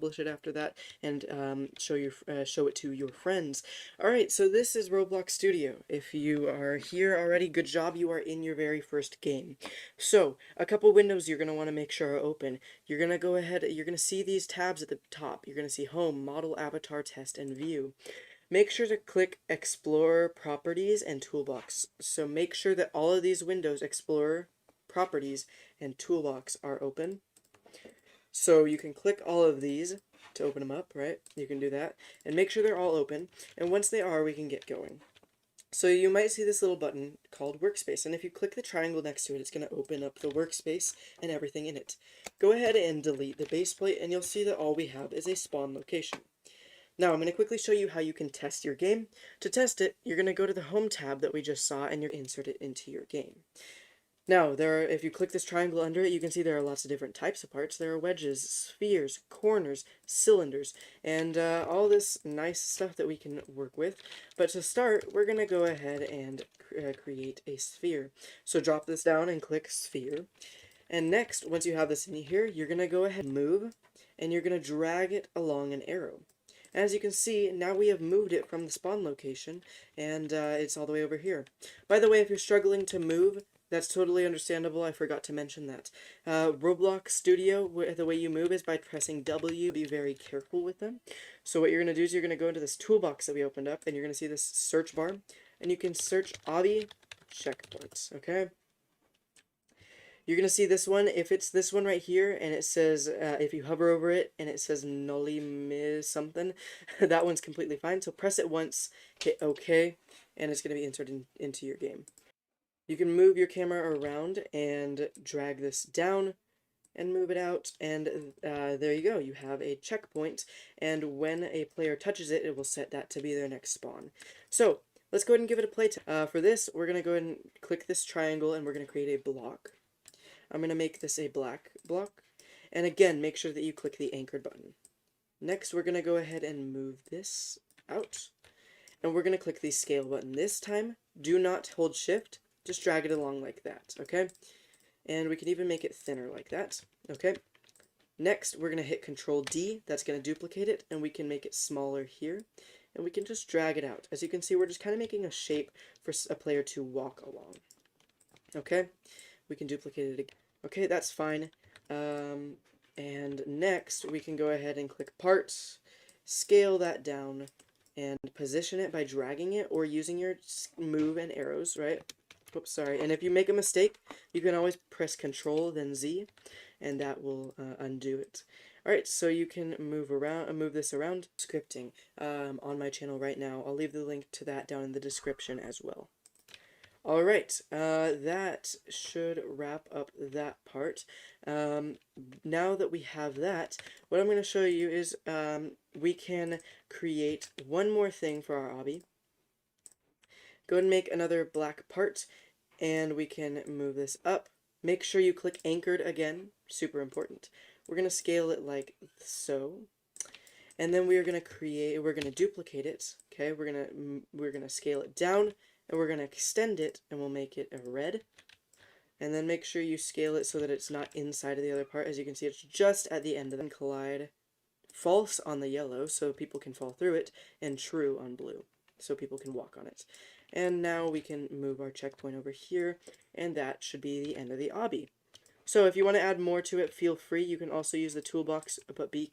publish it after that, and show it to your friends. Alright, so this is Roblox Studio. If you are here already, good job, you are in your very first game. So, a couple windows you're going to want to make sure are open. You're going to go ahead, you're going to see these tabs at the top. You're going to see Home, Model, Avatar, Test, and View. Make sure to click Explorer, Properties, and Toolbox. So make sure that all of these windows, Explorer, Properties, and Toolbox, are open. So you can click all of these to open them up, right? You can do that. And make sure they're all open. And once they are, we can get going. So you might see this little button called Workspace, and if you click the triangle next to it, it's going to open up the workspace and everything in it. Go ahead and delete the base plate, and you'll see that all we have is a spawn location. Now, I'm going to quickly show you how you can test your game. To test it, you're going to go to the Home tab that we just saw, and you're going to insert it into your game. Now, if you click this triangle under it, you can see there are lots of different types of parts. There are wedges, spheres, corners, cylinders, and all this nice stuff that we can work with. But to start, we're going to go ahead and create a sphere. So drop this down and click Sphere. And next, once you have this in here, you're going to go ahead and move, and you're going to drag it along an arrow. As you can see, now we have moved it from the spawn location, and it's all the way over here. By the way, if you're struggling to move, that's totally understandable. I forgot to mention that. Roblox Studio, the way you move is by pressing W. Be very careful with them. So what you're going to do is you're going to go into this toolbox that we opened up, and you're going to see this search bar, and you can search Obby checkpoints, okay? You're going to see this one. If it's this one right here, and it says, if you hover over it, and it says Nolly Miss something, that one's completely fine. So press it once, hit OK, and it's going to be inserted into your game. You can move your camera around and drag this down and move it out, and there you go. You have a checkpoint, and when a player touches it, it will set that to be their next spawn. So let's go ahead and give it a play. For this, we're going to go ahead and click this triangle, and we're going to create a block. I'm going to make this a black block, and again, make sure that you click the anchored button. Next, we're going to go ahead and move this out, and we're going to click the scale button. This time, do not hold shift. Just drag it along like that, okay? And we can even make it thinner like that, okay? Next, we're going to hit Control D. That's going to duplicate it, and we can make it smaller here. And we can just drag it out. As you can see, we're just kind of making a shape for a player to walk along. Okay? We can duplicate it again. Okay, that's fine. And next, we can go ahead and click Parts, scale that down, and position it by dragging it or using your move and arrows, right? Oops, sorry. And if you make a mistake, you can always press Control then Z, and that will undo it. Alright, so you can move this around. Scripting on my channel right now. I'll leave the link to that down in the description as well. Alright, that should wrap up that part. Now that we have that, what I'm going to show you is we can create one more thing for our obby. Go ahead and make another black part, and we can move this up. Make sure you click anchored again, super important. We're going to scale it like so, and then we're going to duplicate it, okay? We're going to scale it down, and we're going to extend it, and we'll make it a red. And then make sure you scale it so that it's not inside of the other part. As you can see, it's just at the end of them. Collide false on the yellow, so people can fall through it, and true on blue, so people can walk on it. And now we can move our checkpoint over here, and that should be the end of the obby. So if you want to add more to it, feel free. You can also use the toolbox, but be